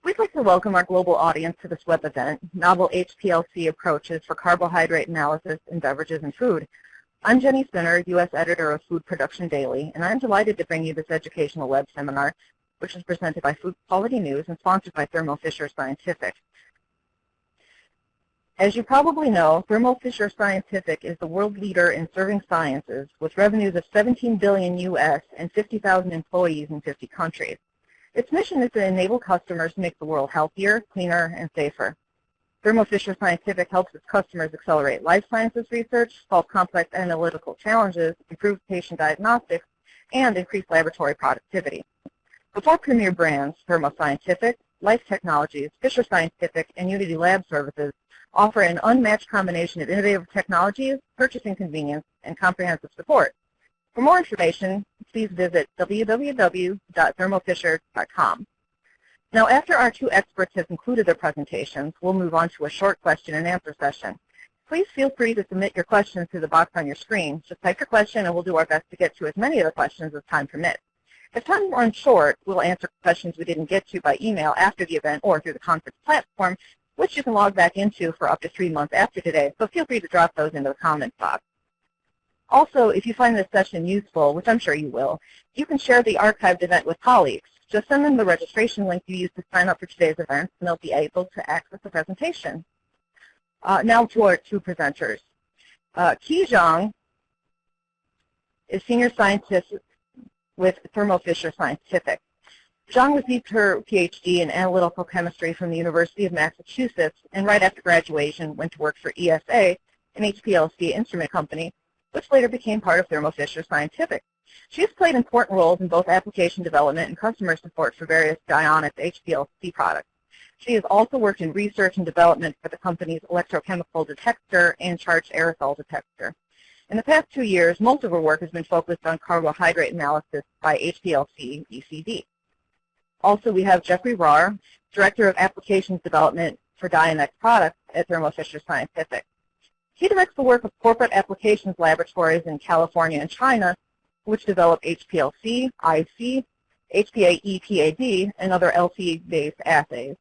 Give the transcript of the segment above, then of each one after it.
We'd like to welcome our global audience to this web event, Novel HPLC Approaches for Carbohydrate Analysis in Beverages and Food. I'm Jenny Spinner, U.S. Editor of Food Production Daily, and I'm delighted to bring you this educational web seminar, which is presented by Food Quality News and sponsored by Thermo Fisher Scientific. As you probably know, Thermo Fisher Scientific is the world leader in serving sciences with revenues of $17 billion U.S. and 50,000 employees in 50 countries. Its mission is to enable customers to make the world healthier, cleaner, and safer. Thermo Fisher Scientific helps its customers accelerate life sciences research, solve complex analytical challenges, improve patient diagnostics, and increase laboratory productivity. The four premier brands, Thermo Scientific, Life Technologies, Fisher Scientific, and Unity Lab Services, offer an unmatched combination of innovative technologies, purchasing convenience, and comprehensive support. For more information, please visit www.thermofisher.com. Now, after our two experts have concluded their presentations, we'll move on to a short question and answer session. Please feel free to submit your questions through the box on your screen. Just type your question and we'll do our best to get to as many of the questions as time permits. If time runs short, we'll answer questions we didn't get to by email after the event or through the conference platform, which you can log back into for up to 3 months after today, so feel free to drop those into the comment box. Also, if you find this session useful, which I'm sure you will, you can share the archived event with colleagues. Just send them the registration link you used to sign up for today's event, and they'll be able to access the presentation. Now to our two presenters. Zhang is Senior Scientist with Thermo Fisher Scientific. Zhang received her PhD in analytical chemistry from the University of Massachusetts, and right after graduation went to work for ESA, an HPLC instrument company, which later became part of Thermo Fisher Scientific. She has played important roles in both application development and customer support for various Dionex HPLC products. She has also worked in research and development for the company's Electrochemical Detector and Charged Aerosol Detector. In the past 2 years, most of her work has been focused on carbohydrate analysis by HPLC ECD. Also, we have Jeffrey Rahr, Director of Applications Development for Dionex products at Thermo Fisher Scientific. He directs the work of corporate applications laboratories in California and China, which develop HPLC, IC, HPA-EPAD, and other LC-based assays.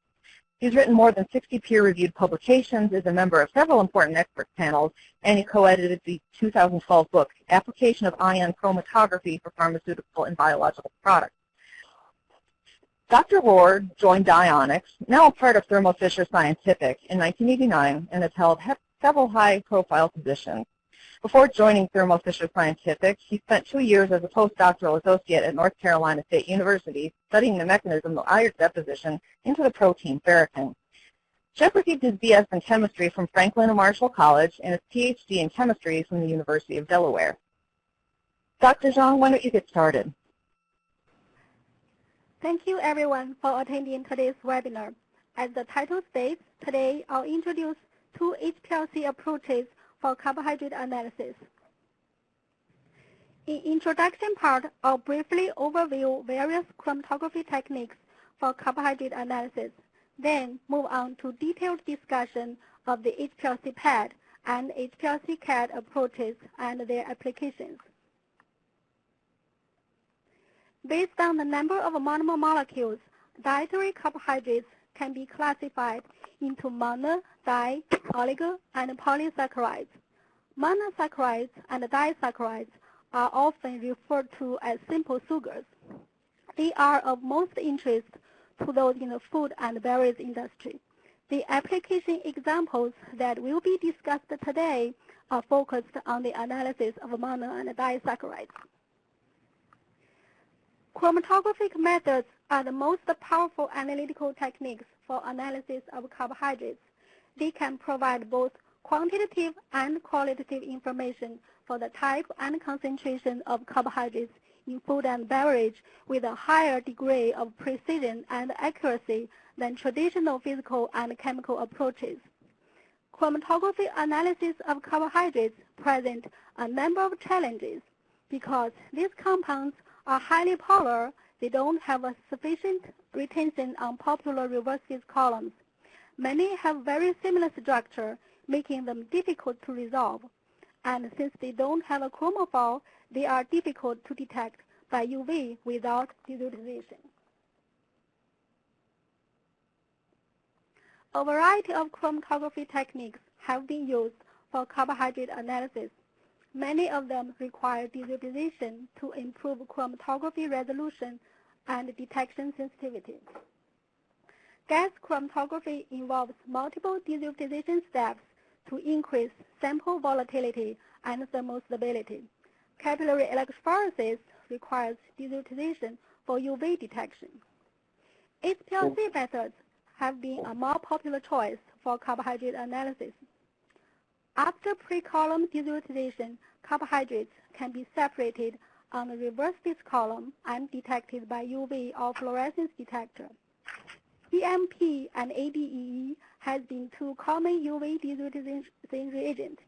He's written more than 60 peer-reviewed publications, is a member of several important expert panels, and he co-edited the 2012 book, Application of Ion Chromatography for Pharmaceutical and Biological Products. Dr. Rahr joined Dionex, now a part of Thermo Fisher Scientific, in 1989, and has held several high-profile positions. Before joining Thermo Fisher Scientific, he spent 2 years as a postdoctoral associate at North Carolina State University studying the mechanism of iron deposition into the protein ferritin. Jeff received his BS in chemistry from Franklin and Marshall College and his PhD in chemistry from the University of Delaware. Dr. Zhang, why don't you get started? Thank you, everyone, for attending today's webinar. As the title states, today I'll introduce two HPLC approaches for carbohydrate analysis. In introduction part, I'll briefly overview various chromatography techniques for carbohydrate analysis, then move on to detailed discussion of the HPLC pad and HPLC CAD approaches and their applications. Based on the number of monomer molecules, dietary carbohydrates can be classified into mono, di, oligo, and polysaccharides. Monosaccharides and disaccharides are often referred to as simple sugars. They are of most interest to those in the food and beverage industry. The application examples that will be discussed today are focused on the analysis of mono and disaccharides. Chromatographic methods are the most powerful analytical techniques for analysis of carbohydrates. They can provide both quantitative and qualitative information for the type and concentration of carbohydrates in food and beverage with a higher degree of precision and accuracy than traditional physical and chemical approaches. Chromatography analysis of carbohydrates present a number of challenges because these compounds are highly polar. They don't have a sufficient retention on popular reverse columns. Many have very similar structure, making them difficult to resolve. And since they don't have a chromophore, they are difficult to detect by UV without digitalisation. A variety of chromatography techniques have been used for carbohydrate analysis. Many of them require digitalization to improve chromatography resolution and detection sensitivity. Gas chromatography involves multiple digitalization steps to increase sample volatility and thermal stability. Capillary electrophoresis requires digitalization for UV detection. HPLC methods have been a more popular choice for carbohydrate analysis. After pre-column digitalization, carbohydrates can be separated on the reverse base column and detected by UV or fluorescence detector. EMP and ADEE has been two common UV digitalization reagents.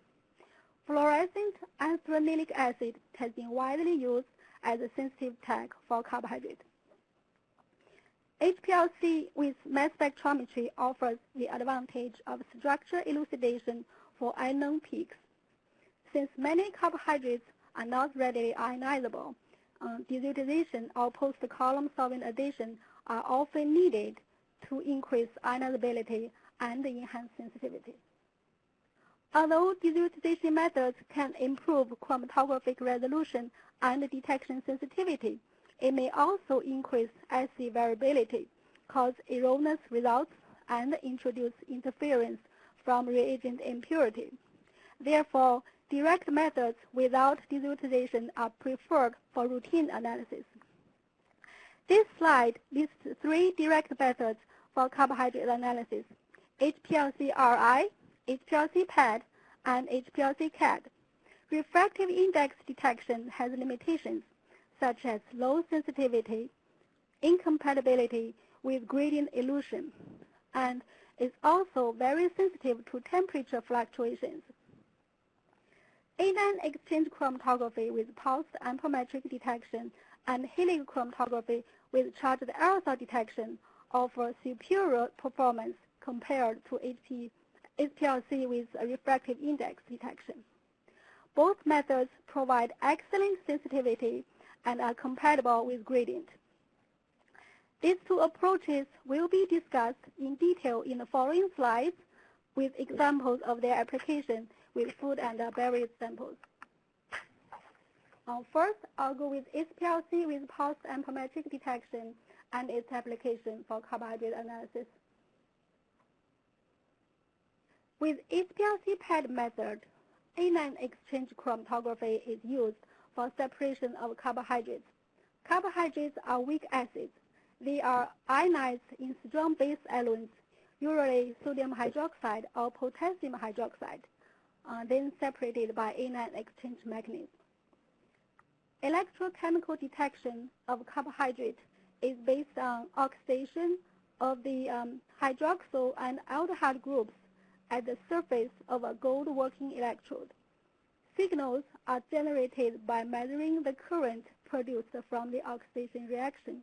Fluorescent anthranilic acid has been widely used as a sensitive tag for carbohydrates. HPLC with mass spectrometry offers the advantage of structure elucidation for unknown peaks. Since many carbohydrates are not readily ionizable, digitalization or post-column solvent addition are often needed to increase ionizability and enhance sensitivity. Although digitalization methods can improve chromatographic resolution and detection sensitivity, it may also increase assay variability, cause erroneous results, and introduce interference from reagent impurity. Therefore, direct methods without digitalization are preferred for routine analysis. This slide lists three direct methods for carbohydrate analysis: HPLC-RI, HPLC-PED, and HPLC-CAD. Refractive index detection has limitations, such as low sensitivity, incompatibility with gradient illusion, and is also very sensitive to temperature fluctuations. Anion exchange chromatography with pulsed amperometric detection and helical chromatography with charged aerosol detection offer superior performance compared to HPLC with refractive index detection. Both methods provide excellent sensitivity and are compatible with gradient. These two approaches will be discussed in detail in the following slides with examples of their application with food and beverage samples. First, I'll go with HPLC with pulsed amperometric detection and its application for carbohydrate analysis. With HPLC-PED method, anion exchange chromatography is used for separation of carbohydrates. Carbohydrates are weak acids. They are ionized in strong base elements, usually sodium hydroxide or potassium hydroxide, then separated by anion exchange mechanism. Electrochemical detection of carbohydrate is based on oxidation of the hydroxyl and aldehyde groups at the surface of a gold working electrode. Signals are generated by measuring the current produced from the oxidation reaction.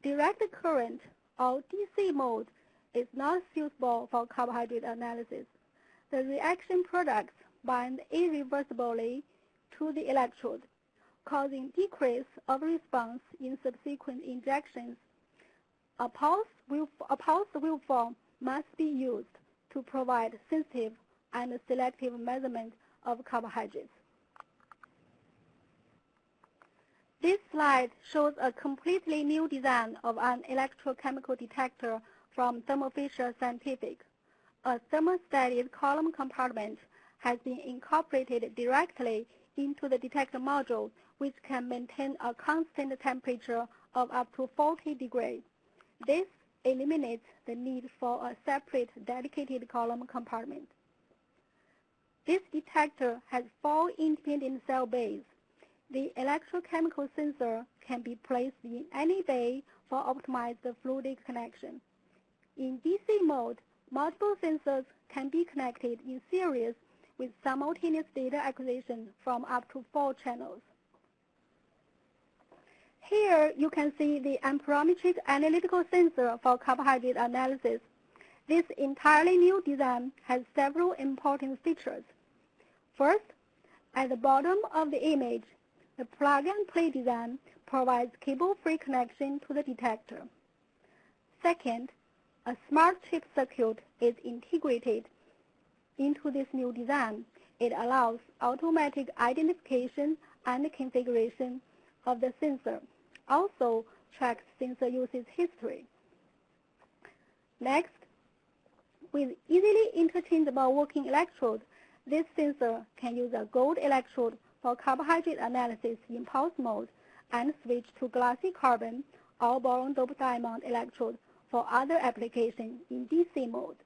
Direct current, or DC mode, is not suitable for carbohydrate analysis. The reaction products bind irreversibly to the electrode, causing decrease of response in subsequent injections. A pulse waveform must be used to provide sensitive and selective measurement of carbohydrates. This slide shows a completely new design of an electrochemical detector from Thermo Fisher Scientific. A thermostated column compartment has been incorporated directly into the detector module, which can maintain a constant temperature of up to 40 degrees. This eliminates the need for a separate dedicated column compartment. This detector has 4 independent cell bays. The electrochemical sensor can be placed in any bay for optimized fluidic connection. In DC mode, multiple sensors can be connected in series with simultaneous data acquisition from up to 4 channels. Here you can see the amperometric analytical sensor for carbohydrate analysis. This entirely new design has several important features. First, at the bottom of the image, the plug-and-play design provides cable-free connection to the detector. Second, A smart chip circuit is integrated into this new design. It allows automatic identification and configuration of the sensor. Also tracks sensor usage history. Next, with easily interchangeable working electrode, this sensor can use a gold electrode for carbohydrate analysis in pulse mode and switch to glassy carbon or boron doped diamond electrode for other applications in DC mode.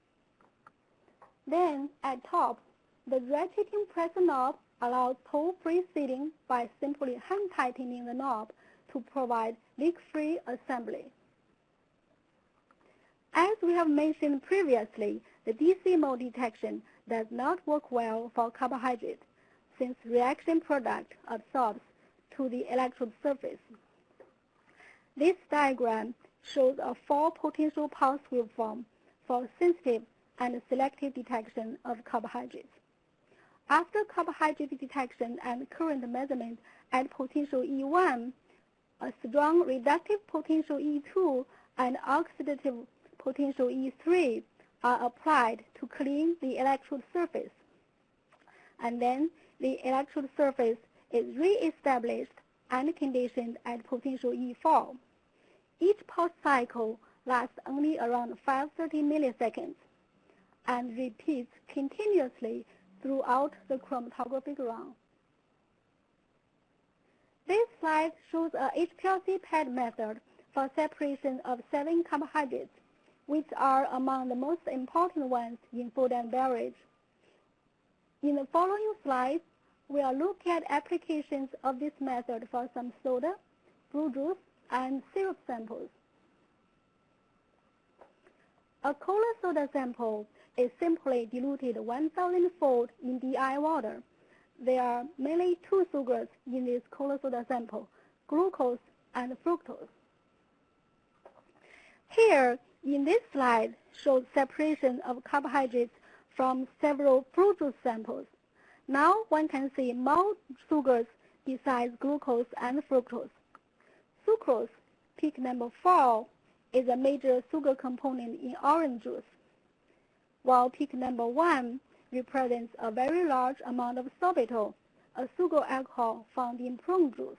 Then, at top, the rotating pressure knob allows toll-free sealing by simply hand-tightening the knob to provide leak-free assembly. As we have mentioned previously, the DC mode detection does not work well for carbohydrate, since reaction product absorbs to the electrode surface. This diagram shows a 4-potential pulse waveform for sensitive and selective detection of carbohydrates. After carbohydrate detection and current measurement at potential E1, a strong reductive potential E2 and oxidative potential E3 are applied to clean the electrode surface. And then the electrode surface is re-established and conditioned at potential E4. Each pulse cycle lasts only around 530 milliseconds and repeats continuously throughout the chromatographic run. This slide shows a HPLC pad method for separation of 7 carbohydrates, which are among the most important ones in food and beverage. In the following slides, we will look at applications of this method for some soda, fruit juice, and syrup samples. A cola soda sample is simply diluted 1,000-fold in DI water. There are mainly 2 sugars in this cola soda sample, glucose and fructose. Here, in this slide, shows separation of carbohydrates from several fruit juice samples. Now one can see more sugars besides glucose and fructose. Sucrose, peak number 4, is a major sugar component in orange juice, while peak number 1 represents a very large amount of sorbitol, a sugar alcohol found in prune juice.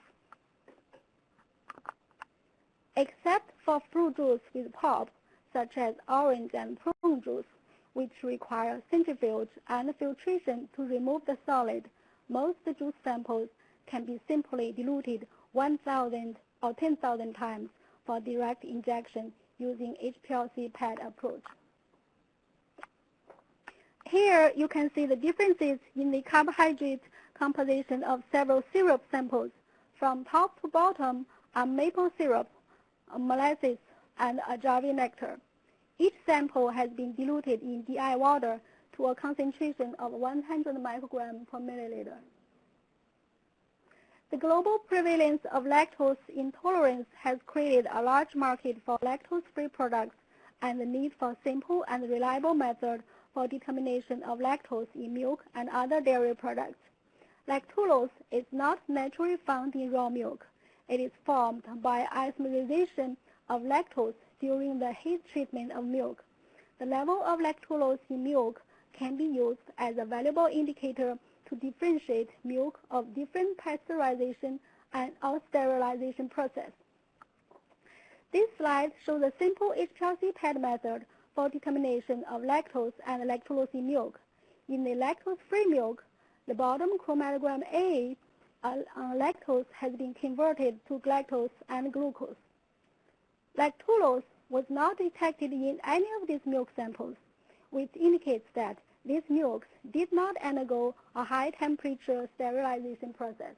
Except for fruit juice with pulp, such as orange and prune juice, which require centrifuge and filtration to remove the solid, most juice samples can be simply diluted 1,000 or 10,000 times for direct injection using HPLC pad approach. Here you can see the differences in the carbohydrate composition of several syrup samples. From top to bottom are maple syrup, molasses, and agave nectar. Each sample has been diluted in DI water to a concentration of 100 micrograms per milliliter. The global prevalence of lactose intolerance has created a large market for lactose-free products and the need for simple and reliable method for determination of lactose in milk and other dairy products. Lactulose is not naturally found in raw milk. It is formed by isomerization of lactose during the heat treatment of milk. The level of lactulose in milk can be used as a valuable indicator to differentiate milk of different pasteurization and or sterilization process. This slide shows a simple HPLC pad method for determination of lactose and lactulose in milk. In the lactose-free milk, the bottom chromatogram A, lactose has been converted to galactose and glucose. Lactulose was not detected in any of these milk samples, which indicates that these milks did not undergo a high-temperature sterilization process.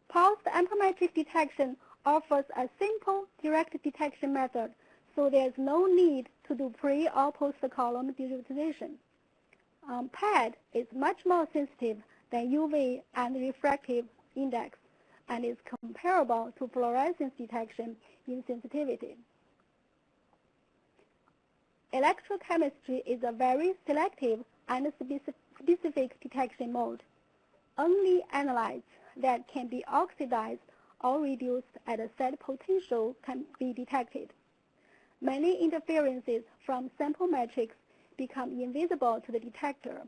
Pulsed amperometric detection offers a simple direct detection method, so there is no need to do pre- or post-column digitalization. PAD is much more sensitive than UV and refractive index and is comparable to fluorescence detection in sensitivity. Electrochemistry is a very selective and specific detection mode. Only analytes that can be oxidized or reduced at a set potential can be detected. many interferences from sample matrix become invisible to the detector,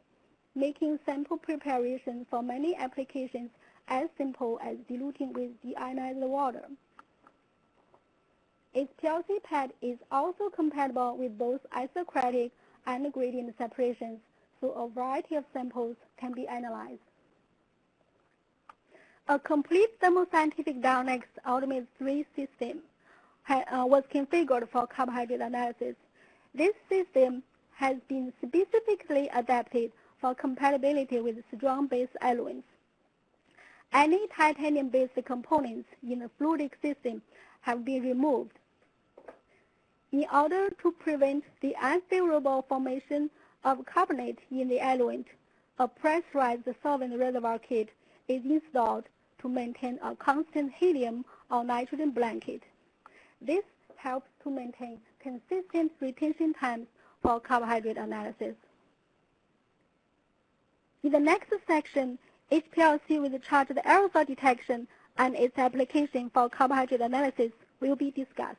making sample preparation for many applications as simple as diluting with deionized water. HPLC pad is also compatible with both isocratic and gradient separations, so a variety of samples can be analyzed. A complete thermoscientific Dionex Ultimate 3 system was configured for carbohydrate analysis. This system has been specifically adapted for compatibility with strong-based eluents. Any titanium-based components in the fluidic system have been removed. In order to prevent the unfavorable formation of carbonate in the eluent, a pressurized solvent reservoir kit is installed to maintain a constant helium or nitrogen blanket. This helps to maintain consistent retention times for carbohydrate analysis. In the next section, HPLC with charged aerosol detection and its application for carbohydrate analysis will be discussed.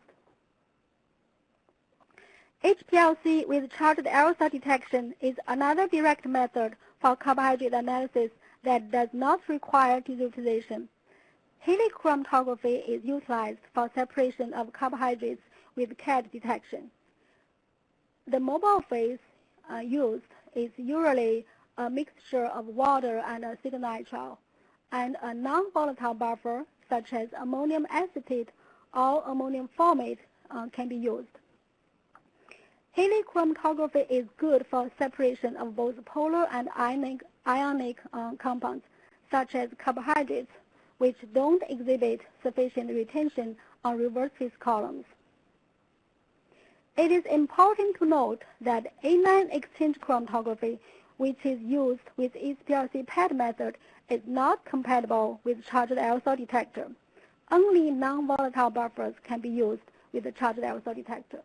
HPLC with charged aerosol detection is another direct method for carbohydrate analysis that does not require digitalization. Chromatography is utilized for separation of carbohydrates with CAD detection. The mobile phase used is usually a mixture of water and acetonitrile, and a non-volatile buffer such as ammonium acetate or ammonium formate can be used. Chromatography is good for separation of both polar and ionic compounds, such as carbohydrates, which don't exhibit sufficient retention on reverse phase columns. It is important to note that anion exchange chromatography, which is used with HPLC pad method, is not compatible with charged aerosol detector. Only non-volatile buffers can be used with the charged aerosol detector.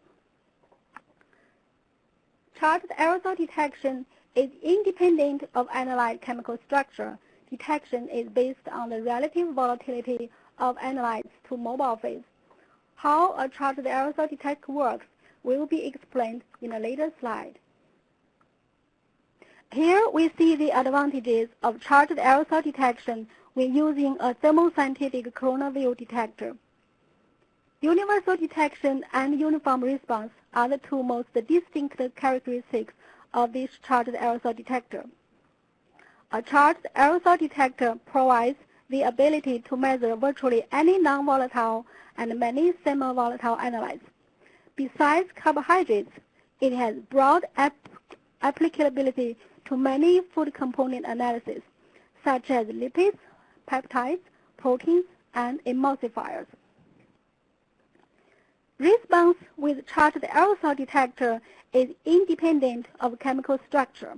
Charged aerosol detection is independent of analyte chemical structure. Detection is based on the relative volatility of analytes to mobile phase. How a charged aerosol detector works will be explained in a later slide. Here we see the advantages of charged aerosol detection when using a thermoscientific coronaview detector. Universal detection and uniform response are the two most distinct characteristics of this charged aerosol detector. A charged aerosol detector provides the ability to measure virtually any non-volatile and many semi-volatile analytes. Besides carbohydrates, it has broad applicability to many food component analysis, such as lipids, peptides, proteins, and emulsifiers. Response with charged aerosol detector is independent of chemical structure.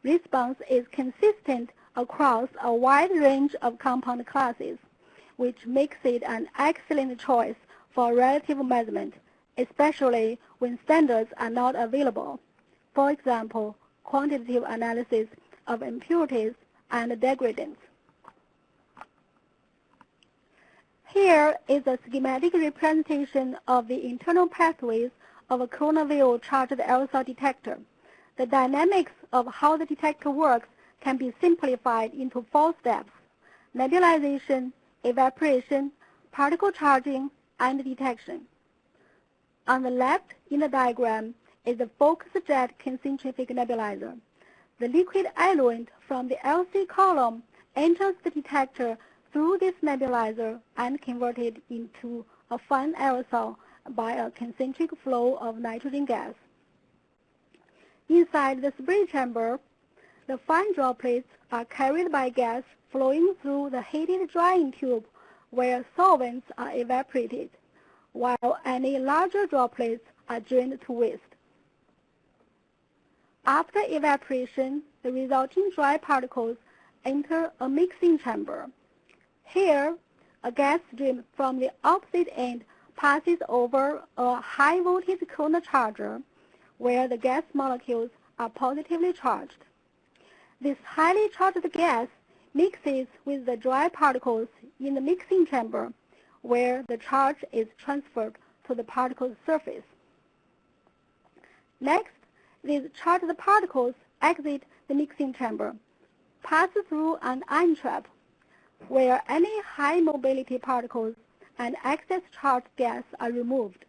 Response is consistent across a wide range of compound classes, which makes it an excellent choice for relative measurement, especially when standards are not available. For example, quantitative analysis of impurities and degradants. Here is a schematic representation of the internal pathways of a coronaview charged aerosol detector. The dynamics of how the detector works can be simplified into 4 steps: nebulization, evaporation, particle charging, and detection. On the left in the diagram is the focus jet concentric nebulizer. The liquid eluent from the LC column enters the detector through this nebulizer and converted into a fine aerosol by a concentric flow of nitrogen gas. Inside the spray chamber, the fine droplets are carried by gas flowing through the heated drying tube where solvents are evaporated, while any larger droplets are drained to waste. After evaporation, the resulting dry particles enter a mixing chamber. Here, a gas stream from the opposite end passes over a high-voltage corona charger where the gas molecules are positively charged. This highly charged gas mixes with the dry particles in the mixing chamber where the charge is transferred to the particle's surface. Next, these charged particles exit the mixing chamber, pass through an ion trap, where any high mobility particles and excess charged gas are removed.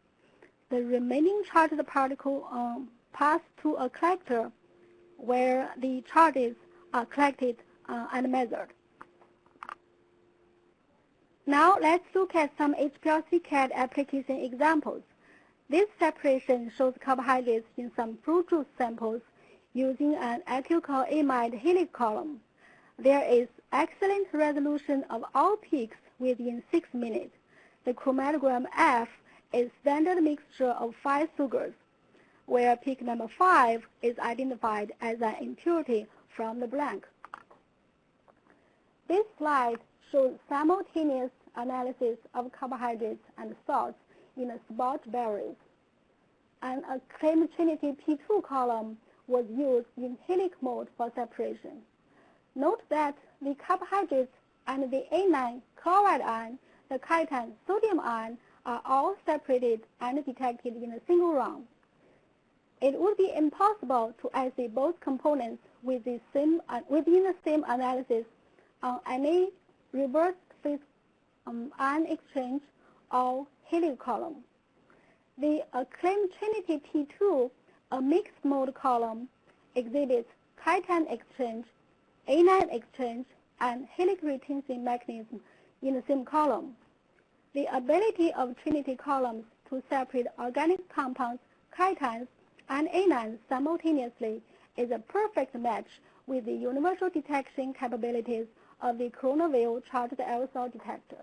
The remaining charged particle pass to a collector, where the charges are collected and measured. Now let's look at some HPLC CAD application examples. This separation shows carbohydrates in some fruit juice samples using an acyclical amide helix column. There is excellent resolution of all peaks within 6 minutes. The chromatogram F is standard mixture of 5 sugars, where peak number 5 is identified as an impurity from the blank. This slide shows simultaneous analysis of carbohydrates and salts in a spot beverages. An acclaimed Trinity P2 column was used in helix mode for separation. Note that the carbohydrates and the anion chloride ion, the cation sodium ion, are all separated and detected in a single run. It would be impossible to assay both components within the same analysis on any reverse phase ion exchange or helix column. The acclaimed Trinity P2, a mixed mode column, exhibits cation exchange, anion exchange, and helix retention mechanism in the same column. The ability of Trinity columns to separate organic compounds, cations, and anions simultaneously is a perfect match with the universal detection capabilities of the Coronaville charged aerosol detector.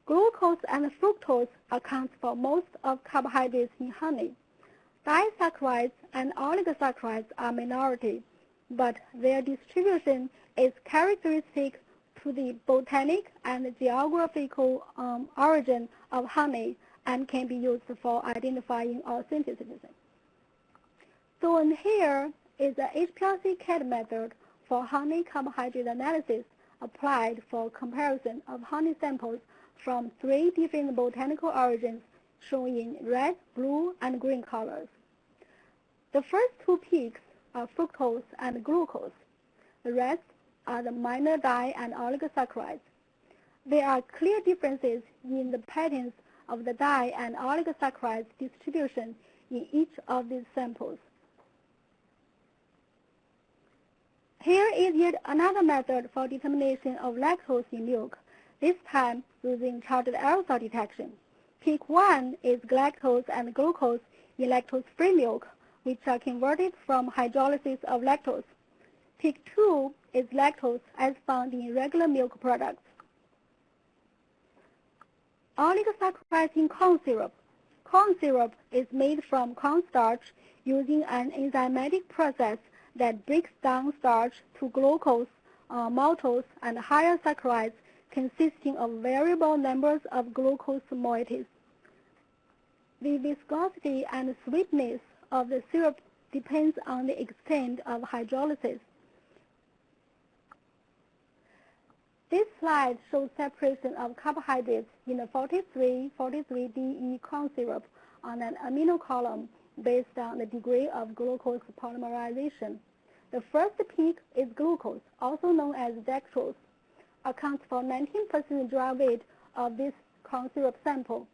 Glucose and fructose account for most of carbohydrates in honey. Disaccharides and oligosaccharides are minority, but their distribution is characteristic to the botanic and geographical origin of honey and can be used for identifying or synthesizing. So here is the HPLC CAD method for honey carbohydrate analysis applied for comparison of honey samples from 3 different botanical origins shown in red, blue, and green colors. The first 2 peaks are fructose and glucose. The rest are the minor di and oligosaccharides. There are clear differences in the patterns of the di and oligosaccharides distribution in each of these samples. Here is yet another method for determination of lactose in milk, this time using charged aerosol detection. Peak 1 is galactose and glucose in lactose-free milk, which are converted from hydrolysis of lactose. Peak 2 is lactose as found in regular milk products. Oligosaccharides in corn syrup. Corn syrup is made from cornstarch using an enzymatic process that breaks down starch to glucose, maltose, and higher saccharides consisting of variable numbers of glucose moieties. The viscosity and sweetness of the syrup depends on the extent of hydrolysis. This slide shows separation of carbohydrates in a 43DE corn syrup on an amino column based on the degree of glucose polymerization. The first peak is glucose, also known as dextrose, accounts for 19% dry weight of this corn syrup sample.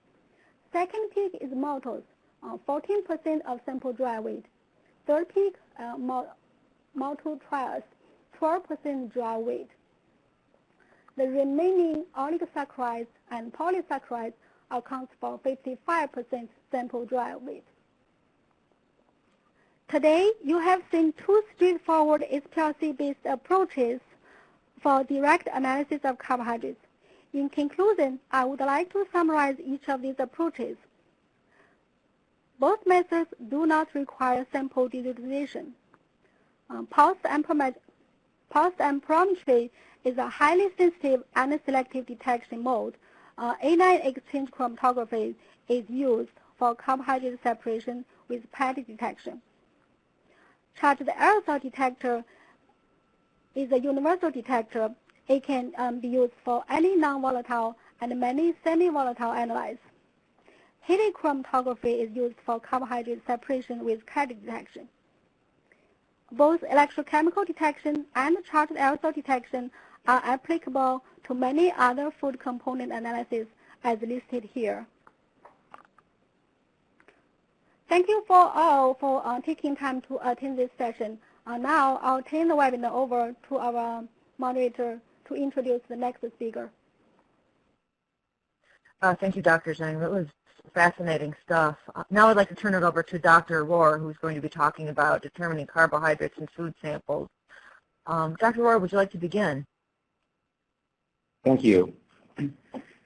Second peak is maltose, 14% of sample dry weight. Third peak, maltodextrose, 12% dry weight. The remaining oligosaccharides and polysaccharides accounts for 55% sample dry weight. Today, you have seen 2 straightforward HPLC-based approaches for direct analysis of carbohydrates. In conclusion, I would like to summarize each of these approaches. Both methods do not require sample digitalization. Pulsed amperometry is a highly sensitive and selective detection mode. anion exchange chromatography is used for carbohydrate separation with PET detection. Charged aerosol detector is a universal detector. It can be used for any non-volatile and many semi-volatile analytes. Heated chromatography is used for carbohydrate separation with caddy detection. Both electrochemical detection and charged aerosol detection are applicable to many other food component analysis as listed here. Thank you for all for taking time to attend this session. Now I'll turn the webinar over to our moderator to introduce the next speaker. Thank you, Dr. Zhang. That was fascinating stuff. Now I'd like to turn it over to Dr. Rohr, who's going to be talking about determining carbohydrates in food samples. Dr. Rohr, would you like to begin? Thank you. I'd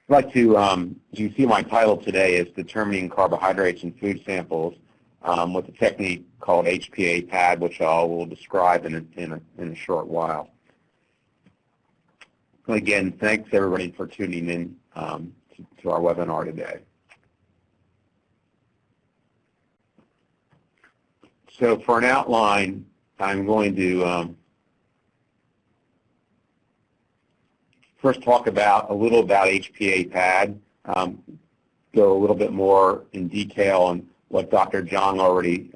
like to, you see my title today is Determining Carbohydrates in Food Samples with a technique called HPA pad, which I will describe in a short while. Again, thanks everybody for tuning in to our webinar today. So for an outline, I'm going to first talk about a little about HPA pad, go a little bit more in detail on what Dr. Zhang already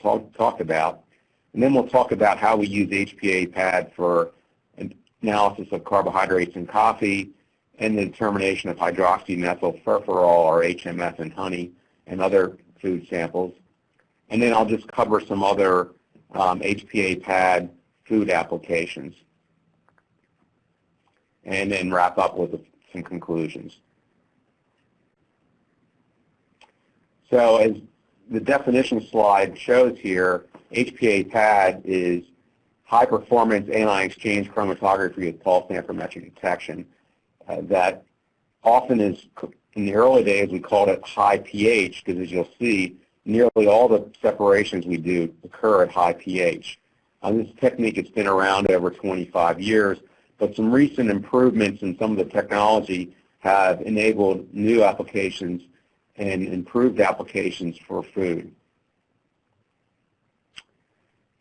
talked about, and then we'll talk about how we use HPA pad for analysis of carbohydrates in coffee and the determination of hydroxymethylfurfural, or HMF, in honey and other food samples. And then I'll just cover some other HPA pad food applications, and then wrap up with some conclusions. So as the definition slide shows here, HPA pad is high-performance anion exchange chromatography with pulse amperometric detection that often is, in the early days, we called it high pH, because as you'll see, nearly all the separations we do occur at high pH. This technique has been around over 25 years, but some recent improvements in some of the technology have enabled new applications and improved applications for food.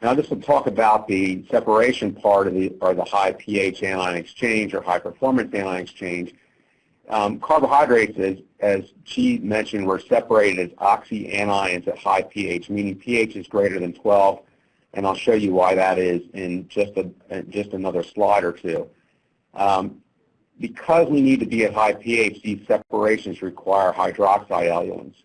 Now this will talk about the separation part of the high pH anion exchange or high performance anion exchange. Carbohydrates, as Chi mentioned, were separated as oxyanions at high pH, meaning pH is greater than 12, and I'll show you why that is in just another slide or two. Because we need to be at high pH, these separations require hydroxide eluents.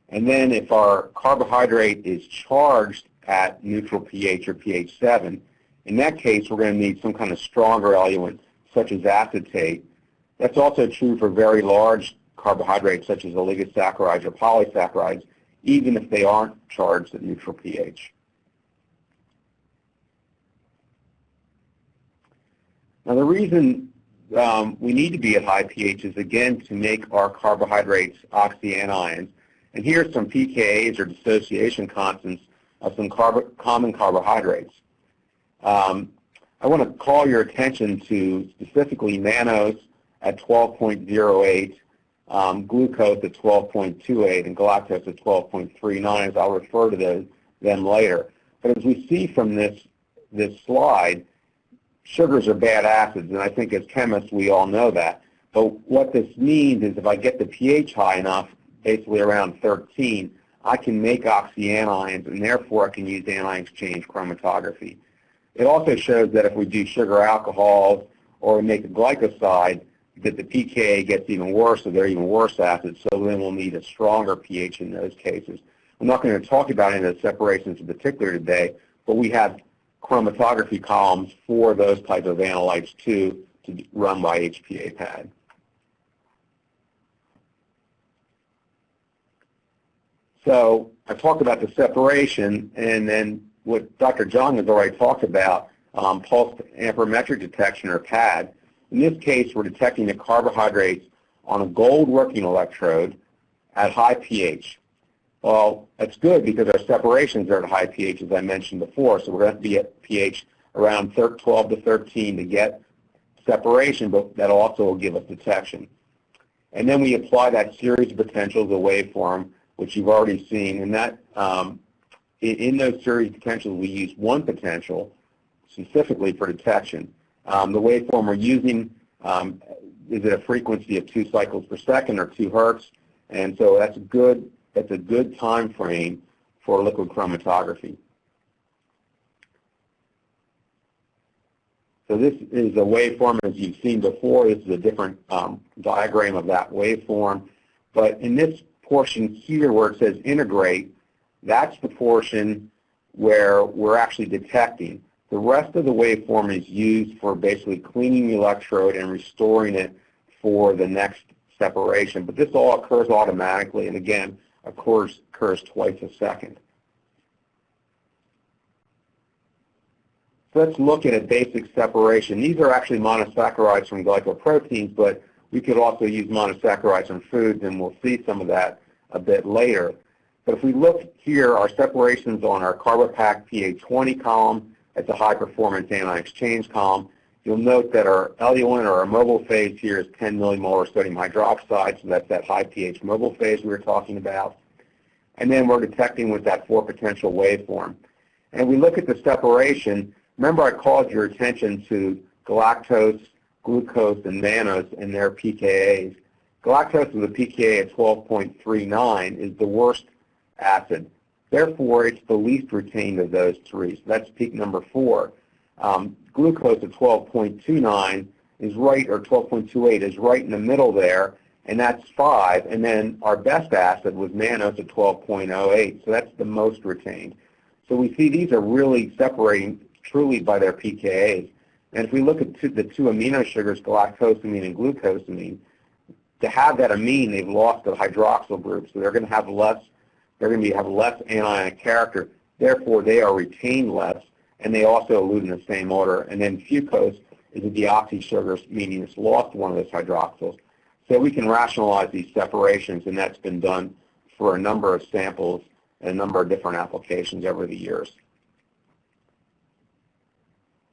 And then if our carbohydrate is charged at neutral pH or pH 7, in that case we're going to need some kind of stronger eluent such as acetate. That's also true for very large carbohydrates such as oligosaccharides or polysaccharides, even if they aren't charged at neutral pH. Now the reason we need to be at high pH is, again, to make our carbohydrates oxyanions. And here are some pKa's, or dissociation constants, of some common carbohydrates. I want to call your attention to specifically mannose at 12.08, glucose at 12.28, and galactose at 12.39, as I'll refer to them later. But as we see from this slide, sugars are bad acids, and I think as chemists we all know that. But what this means is if I get the pH high enough, basically around 13, I can make oxyanions, and therefore I can use anion exchange chromatography. It also shows that if we do sugar alcohols or we make a glycoside, that the pKa gets even worse, so they're even worse acids, so then we'll need a stronger pH in those cases. I'm not going to talk about any of the separations in particular today, but we have chromatography columns for those types of analytes too, to run by HPA pad. So I talked about the separation, and then what Dr. Zhang has already talked about, pulse amperometric detection, or PAD. In this case, we're detecting the carbohydrates on a gold working electrode at high pH. Well, that's good because our separations are at high pH, as I mentioned before, so we're going to be at pH around 12 to 13 to get separation, but that also will give us detection. And then we apply that series of potentials, a waveform, which you've already seen, and that in those series of potentials we use one potential specifically for detection. The waveform we're using is at a frequency of 2 cycles per second, or 2 hertz, And so that's a good time frame for liquid chromatography. So this is a waveform as you've seen before. This is a different diagram of that waveform. But in this portion here where it says integrate, that's the portion where we're actually detecting. The rest of the waveform is used for basically cleaning the electrode and restoring it for the next separation. But this all occurs automatically, and again, occurs twice a second. So let's look at a basic separation. These are actually monosaccharides from glycoproteins, but we could also use monosaccharides from foods, and we'll see some of that a bit later. But if we look here, our separations on our Carbopack PA20 column, it's a high-performance anion exchange column. You'll note that our eluent or our mobile phase here is 10 millimolar sodium hydroxide, so that's that high pH mobile phase we were talking about. And then we're detecting with that 4-potential waveform. And we look at the separation. Remember I called your attention to galactose, glucose, and mannose and their pKa's. Galactose with a pKa at 12.39 is the worst acid. Therefore, it's the least retained of those three. So that's peak number 4. Glucose at 12.29 is right, or 12.28 is right in the middle there, and that's 5. And then our best acid was mannose at 12.08, so that's the most retained. So we see these are really separating truly by their pKa's. And if we look at the two amino sugars, galactosamine and glucosamine, to have that amine, they've lost the hydroxyl group, so they're going to have less. They're going to have less anionic character. Therefore, they are retained less, and they also elute in the same order. And then fucose is a deoxy sugar, meaning it's lost one of those hydroxyls. So we can rationalize these separations, and that's been done for a number of samples and a number of different applications over the years.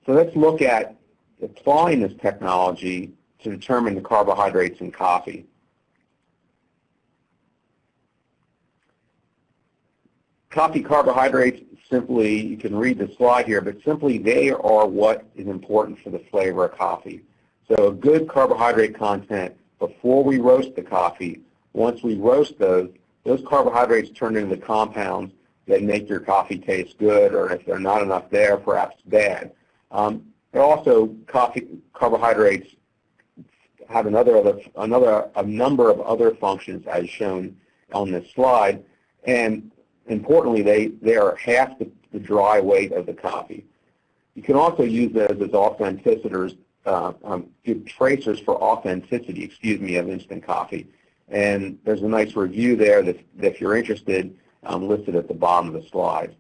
So let's look at applying this technology to determine the carbohydrates in coffee. Coffee carbohydrates, simply, you can read the slide here, but simply they are what is important for the flavor of coffee. So a good carbohydrate content before we roast the coffee. Once we roast those carbohydrates turn into the compounds that make your coffee taste good, or if they're not enough there, perhaps bad. Also, carbohydrates have a number of other functions as shown on this slide, and importantly, they are half the dry weight of the coffee. You can also use those as authenticitors, tracers for authenticity, of instant coffee. And there's a nice review there that if you're interested, listed at the bottom of the slide.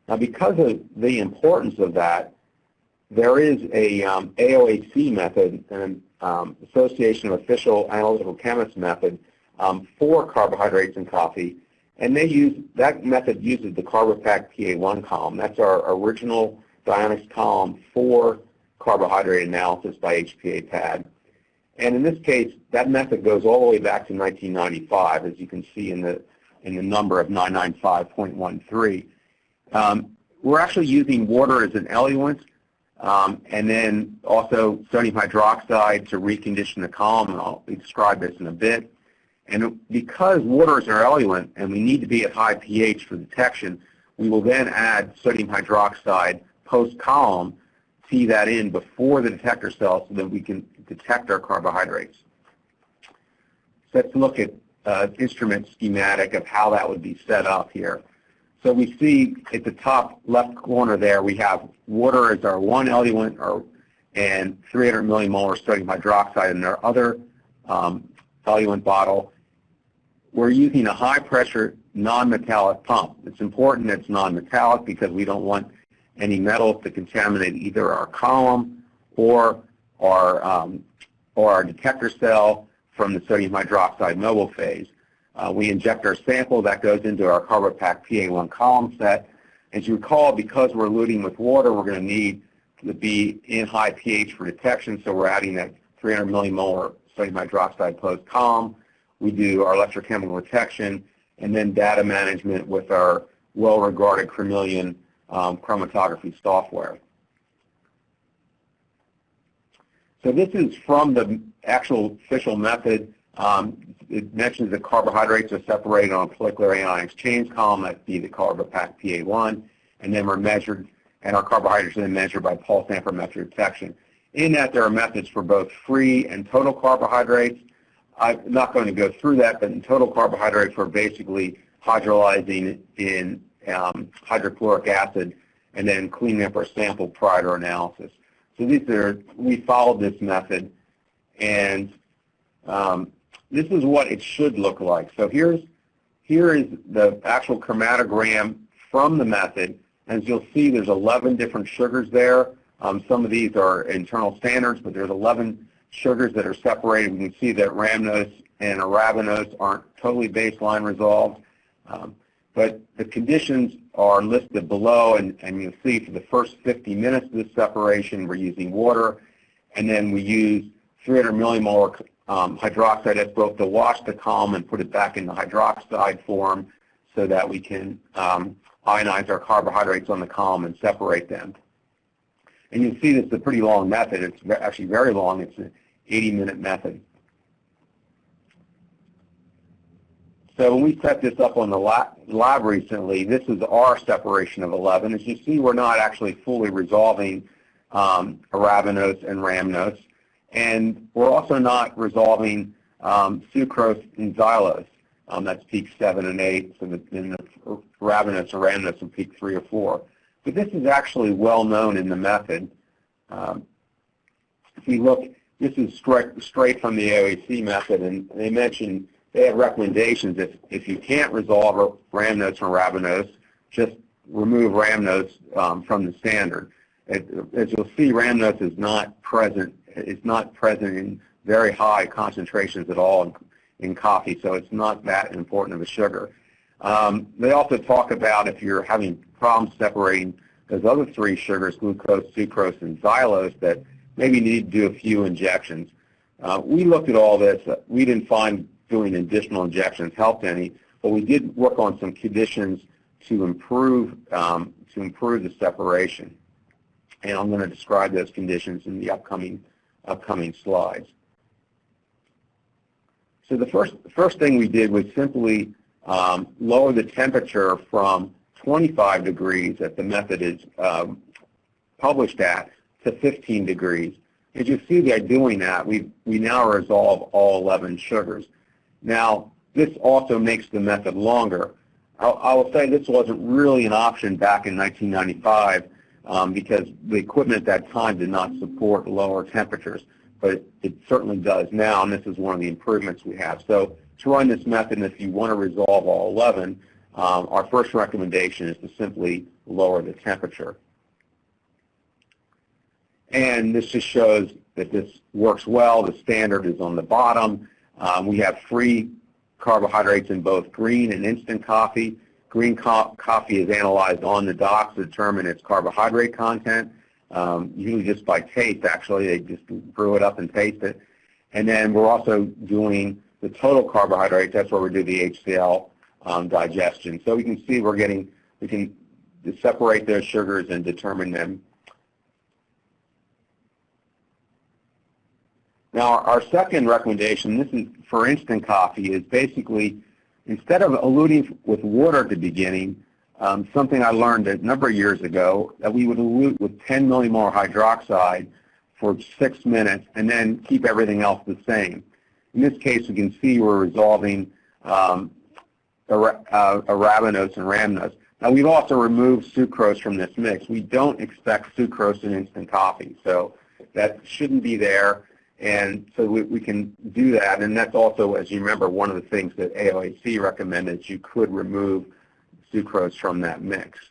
Now, because of the importance of that, there is a AOAC method, an Association of Official Analytical Chemists method for carbohydrates in coffee. And that method uses the Carbopack PA1 column. That's our original Dionix column for carbohydrate analysis by HPA-PAD. And in this case, that method goes all the way back to 1995, as you can see in the number of 995.13. We're actually using water as an eluent, and then also sodium hydroxide to recondition the column, and I'll describe this in a bit. And because water is our eluent and we need to be at high pH for detection, we will then add sodium hydroxide post-column, feed that in before the detector cell so that we can detect our carbohydrates. So let's look at instrument schematic of how that would be set up here. So we see at the top left corner there we have water as our one eluent and 300 millimolar sodium hydroxide in our other eluent bottle. We're using a high-pressure, non-metallic pump. It's important that it's non-metallic because we don't want any metals to contaminate either our column or our detector cell from the sodium hydroxide mobile phase. We inject our sample. That goes into our Carbopack PA1 column set. As you recall, because we're eluting with water, we're going to need to be in high pH for detection, so we're adding that 300 millimolar sodium hydroxide post-column. We do our electrochemical detection, and then data management with our well-regarded Chromillion chromatography software. So this is from the actual official method. it mentions that carbohydrates are separated on a molecular anion exchange column, that's the Carbopac PA1, and then we're measured, and our carbohydrates are then measured by pulse amperometric detection. In that, there are methods for both free and total carbohydrates. I'm not going to go through that, but in total carbohydrates, we're basically hydrolyzing in hydrochloric acid and then cleaning up our sample prior to analysis. So we followed this method, and this is what it should look like. So here is the actual chromatogram from the method. As you'll see, there's 11 different sugars there. Some of these are internal standards, but there's 11 sugars that are separated. We can see that rhamnose and arabinose aren't totally baseline resolved. But the conditions are listed below, and you'll see for the first 50 minutes of this separation, we're using water, and then we use 300 millimolar hydroxide as both to wash the column and put it back in the hydroxide form so that we can ionize our carbohydrates on the column and separate them. And you'll see this is a pretty long method. It's actually very long. It's an 80-minute method. So when we set this up on the lab recently, this is our separation of 11. As you see, we're not actually fully resolving arabinose and rhamnose. And we're also not resolving sucrose and xylose. That's peak 7 and 8. So in the arabinose and rhamnose are peak 3 or 4. But this is actually well known in the method. If we look, this is straight from the AOAC method, and they mentioned they have recommendations if you can't resolve rhamnose and arabinose, just remove rhamnose from the standard. As you'll see, rhamnose is not present. It's not present in very high concentrations at all in coffee, so it's not that important of a sugar. They also talk about if you're having problems separating those other 3 sugars, glucose, sucrose, and xylose, that maybe you need to do a few injections. We looked at all this. We didn't find doing additional injections helped any, but we did work on some conditions to improve the separation. And I'm going to describe those conditions in the upcoming slides. So the first thing we did was simply lower the temperature from 25 degrees that the method is published at to 15 degrees. As you see by doing that, we now resolve all 11 sugars. Now, this also makes the method longer. I will say this wasn't really an option back in 1995 because the equipment at that time did not support lower temperatures, but it certainly does now, and this is one of the improvements we have. So to run this method, and if you want to resolve all 11, our first recommendation is to simply lower the temperature. And this just shows that this works well. The standard is on the bottom. We have free carbohydrates in both green and instant coffee. Green coffee is analyzed on the dock to determine its carbohydrate content, usually just by taste, actually. They just brew it up and taste it. And then we're also doing the total carbohydrates. That's where we do the HCl digestion. So we can see we can separate those sugars and determine them. Now, our second recommendation, this is for instant coffee, is basically instead of eluting with water at the beginning, something I learned a number of years ago, that we would elute with 10 millimolar hydroxide for 6 minutes and then keep everything else the same. In this case, you can see we're resolving arabinose and rhamnose. Now, we've also removed sucrose from this mix. We don't expect sucrose in instant coffee, so that shouldn't be there. And so we can do that, and that's also, as you remember, one of the things that AOAC recommended, you could remove sucrose from that mix.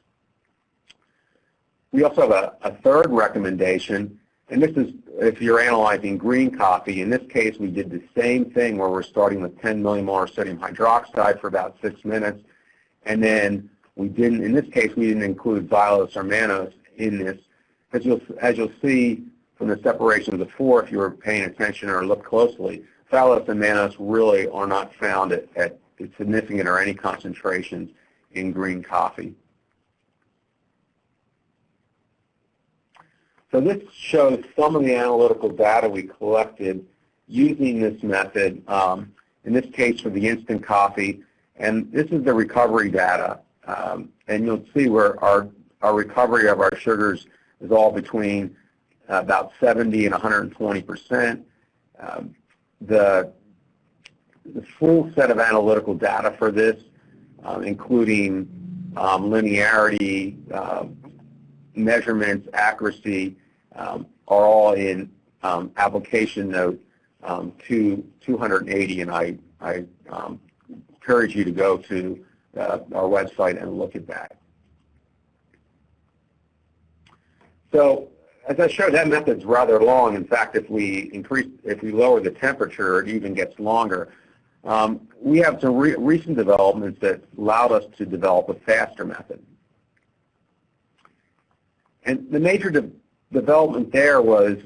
We also have a third recommendation, and this is if you're analyzing green coffee. In this case, we did the same thing where we're starting with 10 millimolar sodium hydroxide for about 6 minutes, and then we didn't, in this case, we didn't include xylose or mannose in this. As you'll see, from the separations before, if you were paying attention or look closely, xylose and mannose really are not found at significant or any concentrations in green coffee. So this shows some of the analytical data we collected using this method in this case for the instant coffee. And this is the recovery data. And you'll see where our recovery of our sugars is all between about 70 and 120%. The full set of analytical data for this, including linearity, measurements, accuracy, are all in application note 280, and I encourage you to go to our website and look at that. So as I showed, that method's rather long. In fact, if we lower the temperature, it even gets longer. We have some recent developments that allowed us to develop a faster method. And the major development there was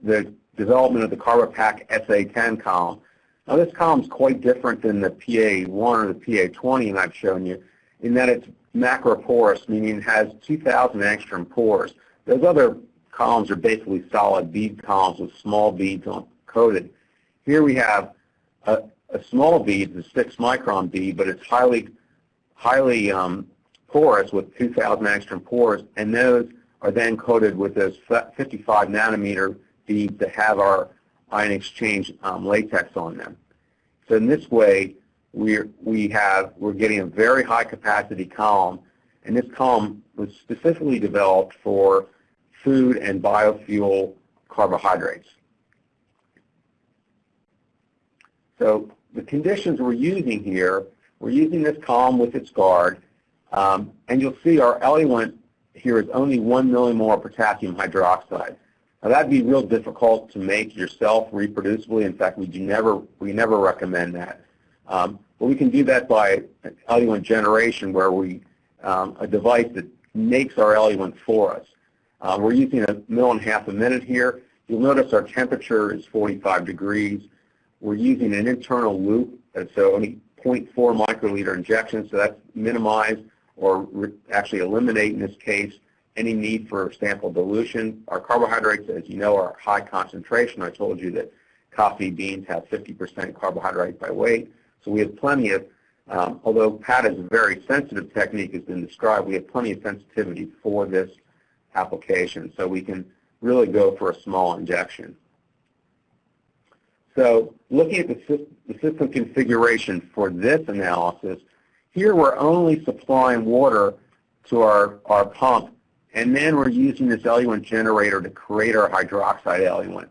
the development of the Carbopac SA10 column. Now this column is quite different than the PA1 or the PA20 I've shown you in that it's macroporous, meaning it has 2,000 angstrom pores. Those other columns are basically solid bead columns with small beads coated. Here we have a small bead, the 6-micron bead, but it's highly porous with 2,000 angstrom pores, and those are then coated with those 55 nanometer beads that have our ion exchange latex on them. So in this way, we're getting a very high capacity column, and this column was specifically developed for food and biofuel carbohydrates. So the conditions we're using here, we're using this column with its guard, and you'll see our eluent here is only 1 millimole potassium hydroxide. Now that'd be real difficult to make yourself reproducibly. In fact, we never recommend that. But we can do that by eluent generation, where a device that makes our eluent for us. We're using 1.5 mL a minute here. You'll notice our temperature is 45 degrees. We're using an internal loop, so only 0.4 microliter injection, so that's minimized or actually eliminate in this case any need for sample dilution. Our carbohydrates, as you know, are high concentration. I told you that coffee beans have 50% carbohydrate by weight, so we have plenty of, although PAT is a very sensitive technique has been described, we have plenty of sensitivity for this application, so we can really go for a small injection. So looking at the system configuration for this analysis, here we're only supplying water to our pump, and then we're using this eluent generator to create our hydroxide eluent.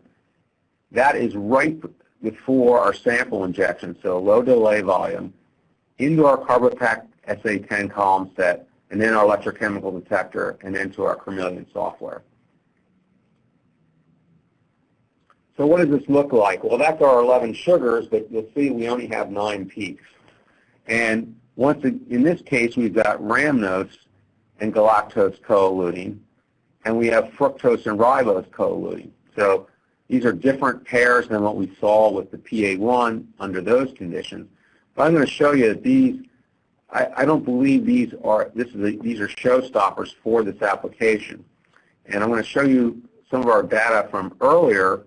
That is right before our sample injection, so low delay volume, into our Carbopac SA10 column set, and then our electrochemical detector, and into our Chameleon software. So what does this look like? Well, that's our 11 sugars, but you'll see we only have 9 peaks. And in this case, we've got rhamnose and galactose co-eluting, and we have fructose and ribose co-eluting. So these are different pairs than what we saw with the PA1 under those conditions. But I'm going to show you that these, I don't believe these are showstoppers for this application. And I'm going to show you some of our data from earlier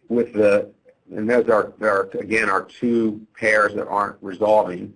with and those are again our 2 pairs that aren't resolving.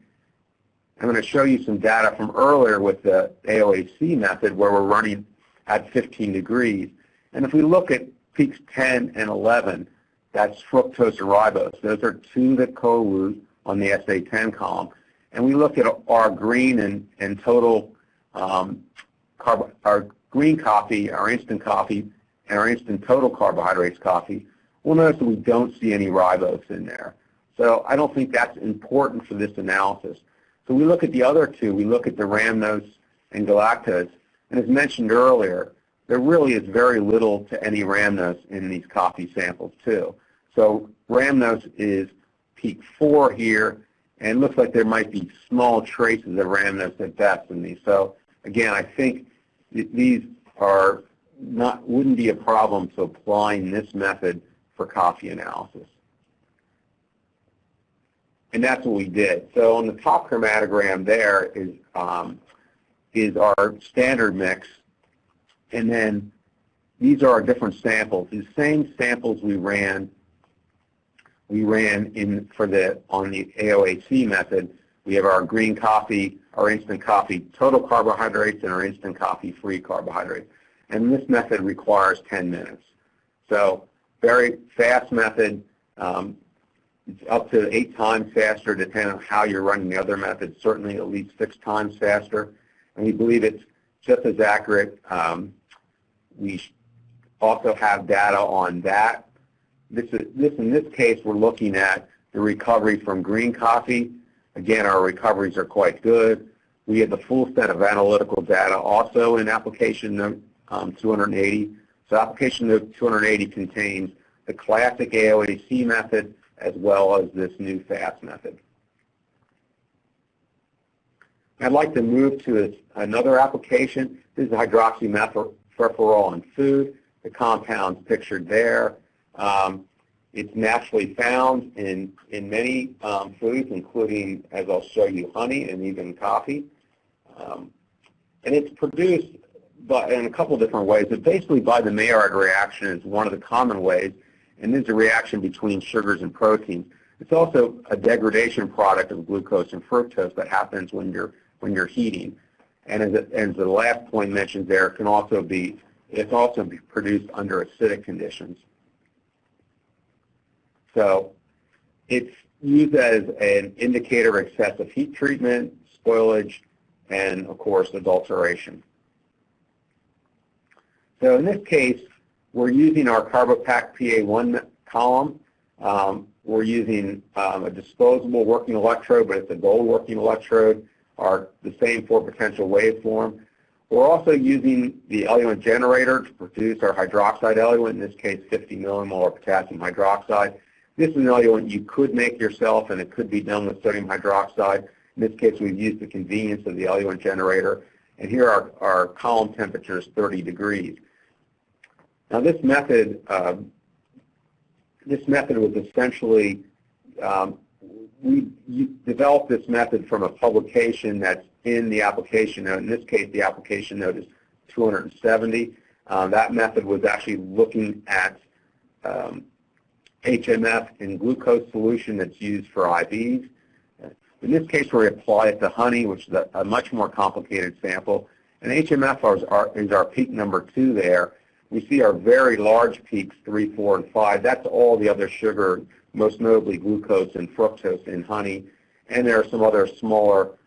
I'm going to show you some data from earlier with the AOAC method where we're running at 15 degrees. And if we look at peaks 10 and 11, that's fructose and ribose. Those are 2 that co-elute on the SA10 column. And we look at our green and total, our green coffee, our instant coffee, and our instant total carbohydrates coffee. We'll notice that we don't see any ribose in there. So I don't think that's important for this analysis. So we look at the other 2. We look at the rhamnose and galactose. And as mentioned earlier, there really is very little to any rhamnose in these coffee samples too. So rhamnose is peak 4 here, and it looks like there might be small traces of rhamnose at best in these. So again, I think these wouldn't be a problem to applying this method for coffee analysis. And that's what we did. So on the top chromatogram there is our standard mix, and then these are our different samples. These same samples we ran we ran on the AOAC method, we have our green coffee, our instant coffee total carbohydrates, and our instant coffee free carbohydrates. And this method requires 10 minutes. So very fast method. It's up to 8 times faster depending on how you're running the other methods, certainly at least 6 times faster. And we believe it's just as accurate. We also have data on that. In this case, we're looking at the recovery from green coffee. Again, our recoveries are quite good. We have the full set of analytical data also in application note 280. So application note 280 contains the classic AOAC method as well as this new FAST method. I'd like to move to another application. This is hydroxymethylfurfural in food. The compound's pictured there. It's naturally found in many foods, including, as I'll show you, honey and even coffee. And it's produced in a couple different ways, but basically by the Maillard reaction is one of the common ways, and this is a reaction between sugars and proteins. It's also a degradation product of glucose and fructose that happens when you're heating. And as the last point mentioned there, it's also produced under acidic conditions. So it's used as an indicator of excessive heat treatment, spoilage, and of course adulteration. So in this case, we're using our Carbopack PA1 column. We're using a disposable working electrode, but it's a gold working electrode, the same 4-potential waveform. We're also using the eluent generator to produce our hydroxide eluent, in this case 50 millimolar potassium hydroxide. This is an eluent you could make yourself, and it could be done with sodium hydroxide. In this case, we've used the convenience of the eluent generator. And here our column temperature is 30 degrees. Now this method was essentially, we developed this method from a publication that's in the application note. In this case, the application note is 270. That method was actually looking at HMF in glucose solution that's used for IVs. In this case, we apply it to honey, which is a much more complicated sample. And HMF is our peak number 2 there. We see our very large peaks, 3, 4, and 5. That's all the other sugar, most notably glucose and fructose in honey. And there are some other smaller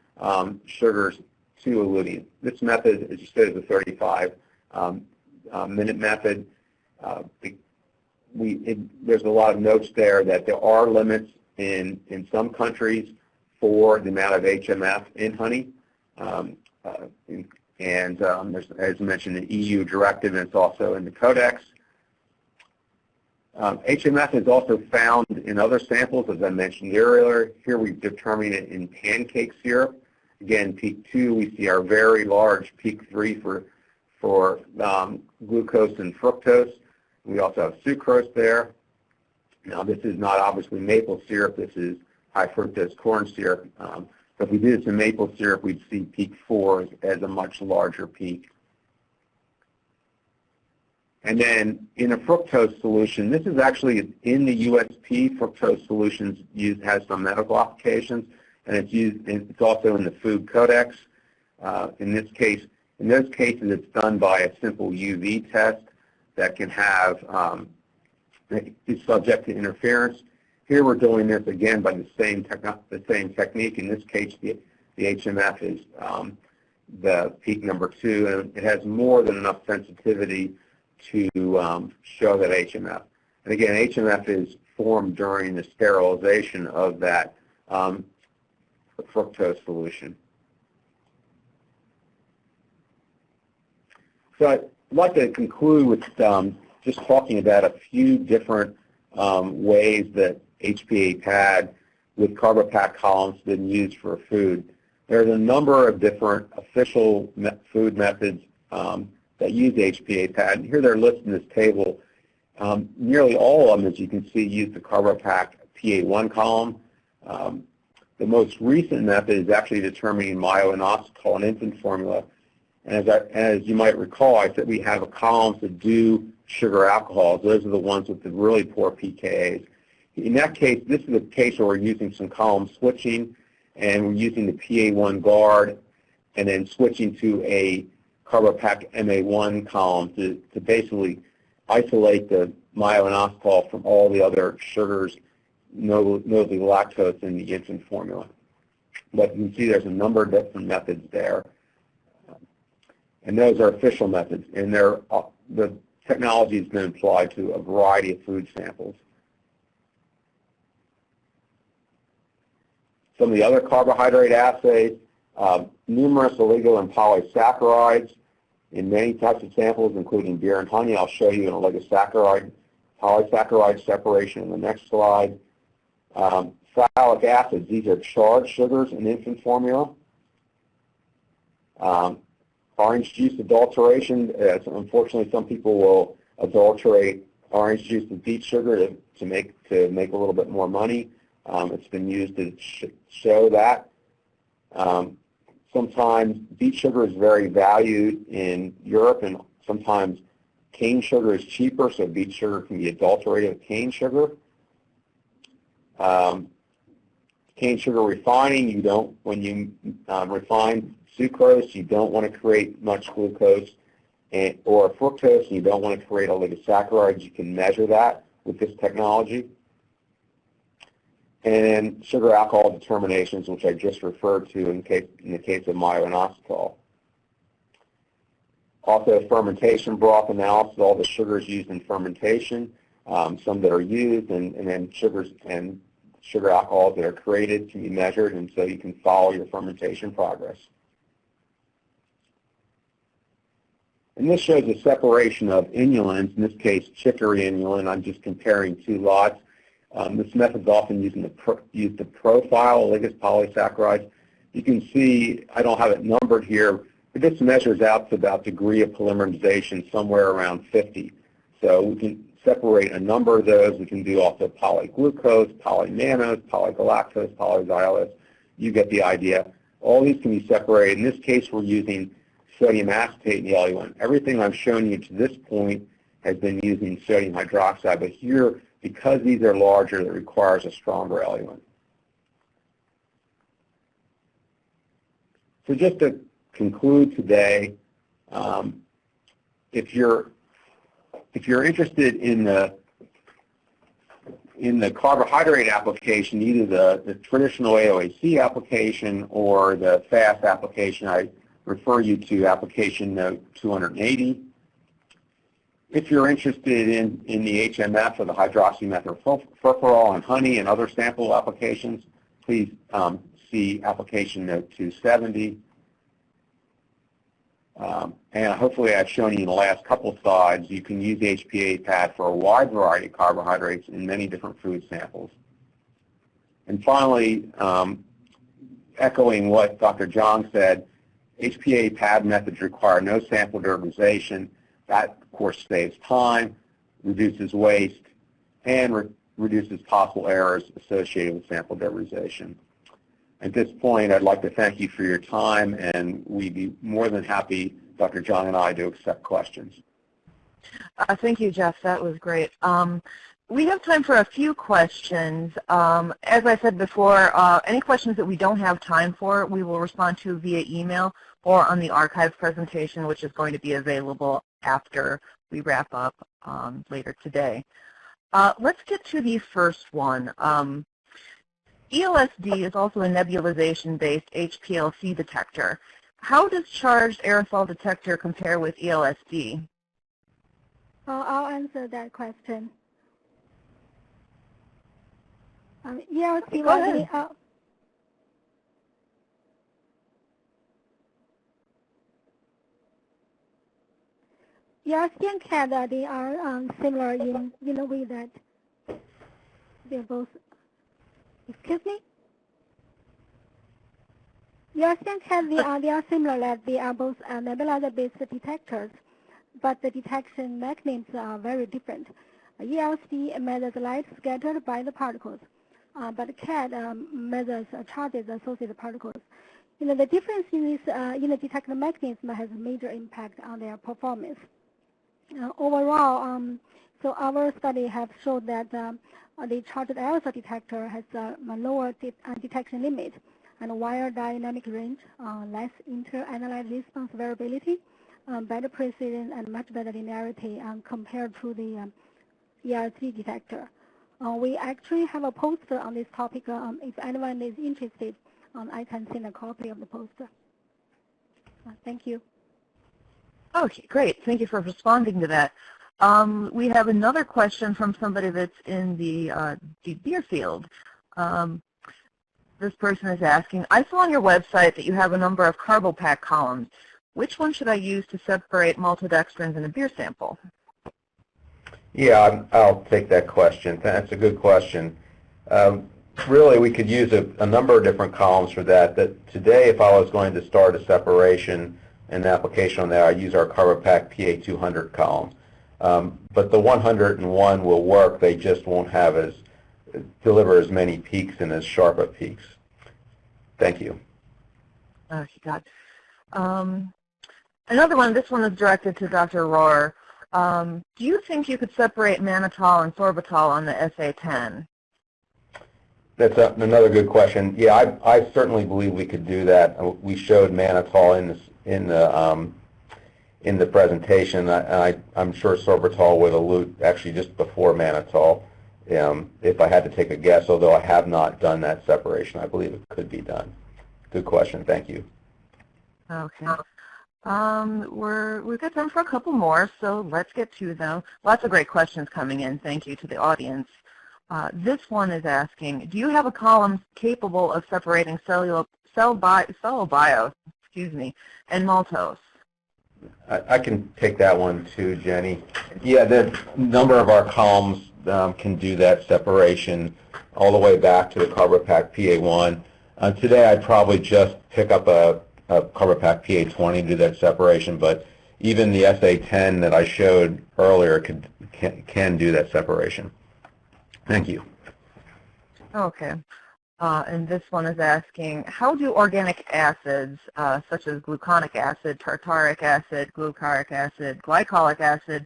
sugars too eluting. This method, as you said, is a 35-minute method. There's a lot of notes there that there are limits in some countries for the amount of HMF in honey. There's, as mentioned, an EU directive, and it's also in the Codex. HMF is also found in other samples, as I mentioned earlier. Here we've determined it in pancake syrup. Again, peak 2, we see our very large peak 3 for glucose and fructose. We also have sucrose there. Now, this is not obviously maple syrup. This is high fructose corn syrup. If we did this in maple syrup, we'd see peak 4 as a much larger peak. And then in a fructose solution, this is actually in the USP. Fructose solutions has some medical applications, and it's also in the food codex. In those cases, it's done by a simple UV test that can is subject to interference. Here we're doing this again by the same technique. In this case, the HMF is the peak number 2, and it has more than enough sensitivity to show that HMF. And again, HMF is formed during the sterilization of that fructose solution. So I'd like to conclude with just talking about a few different ways that HPA pad with Carbopack columns have been used for food. There's a number of different official food methods that use HPA pad. Here they're listed in this table. Nearly all of them, as you can see, use the Carbopack PA1 column. The most recent method is actually determining myo-inositol in infant formula. And as you might recall, I said we have columns that do sugar alcohols. Those are the ones with the really poor pKa's. In that case, this is a case where we're using some column switching, and we're using the PA1 guard and then switching to a Carbopac MA1 column to basically isolate the myo-inositol from all the other sugars, notably lactose in the infant formula. But you can see there's a number of different methods there. And those are official methods, and the technology has been applied to a variety of food samples. Some of the other carbohydrate assays, numerous oligo and polysaccharides in many types of samples, including beer and honey. I'll show you an oligosaccharide, polysaccharide separation in the next slide. Phthalic acids, these are charged sugars in infant formula. Orange juice adulteration, unfortunately some people will adulterate orange juice with beet sugar to make a little bit more money. It's been used to show that. Sometimes beet sugar is very valued in Europe, and sometimes cane sugar is cheaper, so beet sugar can be adulterated with cane sugar. Cane sugar refining, when you refine sucrose, you don't want to create much glucose or fructose, and you don't want to create oligosaccharides. You can measure that with this technology. And sugar alcohol determinations, which I just referred to in the case of myo-inositol. Also, fermentation broth analysis, all the sugars used in fermentation, some that are used, and then sugars and sugar alcohols that are created can be measured, and so you can follow your fermentation progress. And this shows a separation of inulins, in this case chicory inulin. I'm just comparing two lots. This method is often used to profile oligous polysaccharides. You can see, I don't have it numbered here, but this measures out to about degree of polymerization somewhere around 50. So we can separate a number of those. We can do also polyglucose, polymannose, polygalactose, polyxylase. You get the idea. All these can be separated. In this case, we're using sodium acetate in the eluent. Everything I've shown you to this point has been using sodium hydroxide, but here, because these are larger, it requires a stronger eluent. So just to conclude today, if you're interested in the carbohydrate application, either the traditional AOAC application or the FAST application, I refer you to application note 280. If you're interested in the HMF or the hydroxymethylfurfural on honey and other sample applications, please see application note 270. And hopefully I've shown you in the last couple of slides, you can use the HPA pad for a wide variety of carbohydrates in many different food samples. And finally, echoing what Dr. Zhang said, HPA pad methods require no sample derivatization. That, of course, saves time, reduces waste, and reduces possible errors associated with sample derivatization. At this point, I'd like to thank you for your time, and we'd be more than happy, Dr. Zhang and I, to accept questions. Thank you, Jeff. That was great. We have time for a few questions. As I said before, any questions that we don't have time for, we will respond to via email or on the archive presentation, which is going to be available after we wrap up later today. Let's get to the first one. ELSD is also a nebulization-based HPLC detector. How does charged aerosol detector compare with ELSD? I'll answer that question. ELSD Go ahead. ELSD and CAD, they are similar in a way that they're both, excuse me? ELSD and CAD, they are similar, that they are both nebulizer-based detectors, but the detection mechanisms are very different. ELSD measures light scattered by the particles, but CAD measures charges associated particles. The difference in this the detection mechanism has a major impact on their performance. Overall, so our study have showed that the charged aerosol detector has a lower detection limit and a wider dynamic range, less inter-analyte response variability, better precision, and much better linearity compared to the ERC detector. We actually have a poster on this topic. If anyone is interested, I can send a copy of the poster. Thank you. Okay, great. Thank you for responding to that. We have another question from somebody that's in the beer field. This person is asking, I saw on your website that you have a number of CarboPack columns. Which one should I use to separate maltodextrins in a beer sample? Yeah, I'll take that question. That's a good question. Really, we could use a number of different columns for that. Today, if I was going to start a separation and application on that, I use our CarboPack PA200 column. But the 101 will work. They just won't have deliver as many peaks and as sharp of peaks. Thank you. Okay, got it. Another one, this one is directed to Dr. Rohr. Do you think you could separate mannitol and sorbitol on the SA10? That's another good question. Yeah, I certainly believe we could do that. We showed mannitol in the presentation. I'm sure sorbitol would elute actually just before mannitol. If I had to take a guess, although I have not done that separation, I believe it could be done. Good question. Thank you. Okay. We've got time for a couple more, so let's get to them. Lots of great questions coming in. Thank you to the audience. This one is asking, do you have a column capable of separating cell bio, and maltose? I can take that one too, Jenny. Yeah, the number of our columns can do that separation all the way back to the CarboPack PA1. Today I'd probably just pick up a CarboPack PA20 to do that separation, but even the SA10 that I showed earlier can do that separation. Thank you. Okay. And this one is asking, how do organic acids, such as gluconic acid, tartaric acid, glucaric acid, glycolic acid,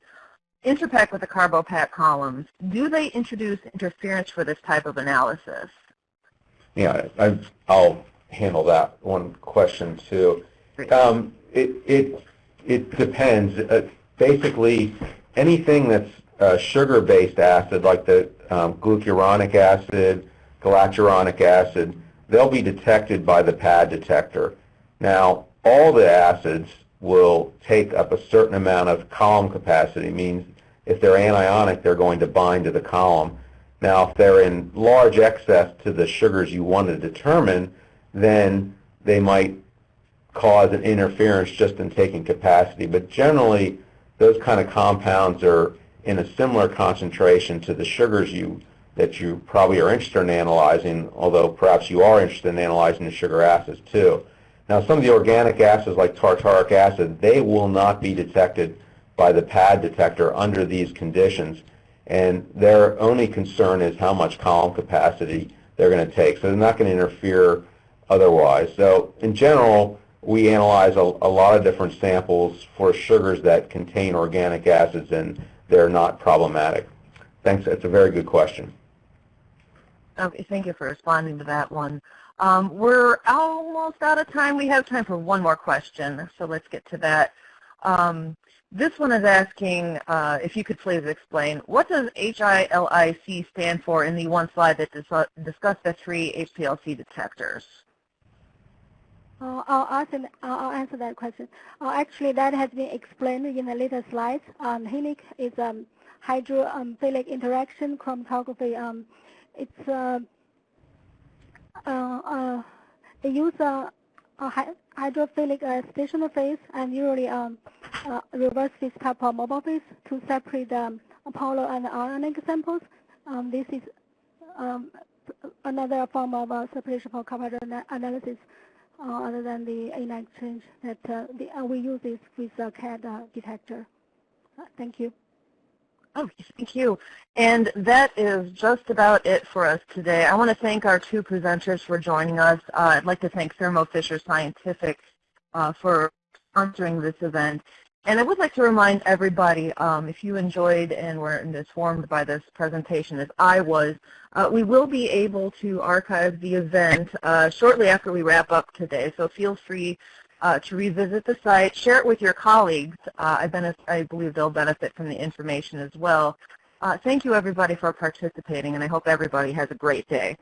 interpack with the CarboPack columns? Do they introduce interference for this type of analysis? Yeah, I'll handle that one question too. It depends. Basically, anything that's sugar-based acid, like the glucuronic acid, galacturonic acid, they'll be detected by the pad detector. Now, all the acids will take up a certain amount of column capacity. Means if they're anionic, they're going to bind to the column. Now, if they're in large excess to the sugars you want to determine, then they might cause an interference just in taking capacity. But generally, those kind of compounds are in a similar concentration to the sugars that you probably are interested in analyzing, although perhaps you are interested in analyzing the sugar acids too. Now, some of the organic acids like tartaric acid, they will not be detected by the pad detector under these conditions, and their only concern is how much column capacity they're going to take. So they're not going to interfere otherwise. So in general, we analyze a lot of different samples for sugars that contain organic acids, and they're not problematic. Thanks. That's a very good question. Okay, thank you for responding to that one. We're almost out of time. We have time for one more question, so let's get to that. This one is asking if you could please explain, what does HILIC stand for in the one slide that discussed the 3 HPLC detectors? I'll answer that question. Actually, that has been explained in the later slides. HILIC is hydrophilic interaction chromatography. They use a hydrophilic stationary phase and usually reverse phase type of mobile phase to separate the polar and ionic samples. This is another form of separation for carbohydrate analysis other than the ion exchange that we use this with the CAD detector. Thank you. Oh, thank you. And that is just about it for us today. I want to thank our two presenters for joining us. I'd like to thank Thermo Fisher Scientific for sponsoring this event. And I would like to remind everybody, if you enjoyed and were informed by this presentation as I was, we will be able to archive the event shortly after we wrap up today. So feel free to revisit the site, share it with your colleagues. I believe they'll benefit from the information as well. Thank you, everybody, for participating, and I hope everybody has a great day.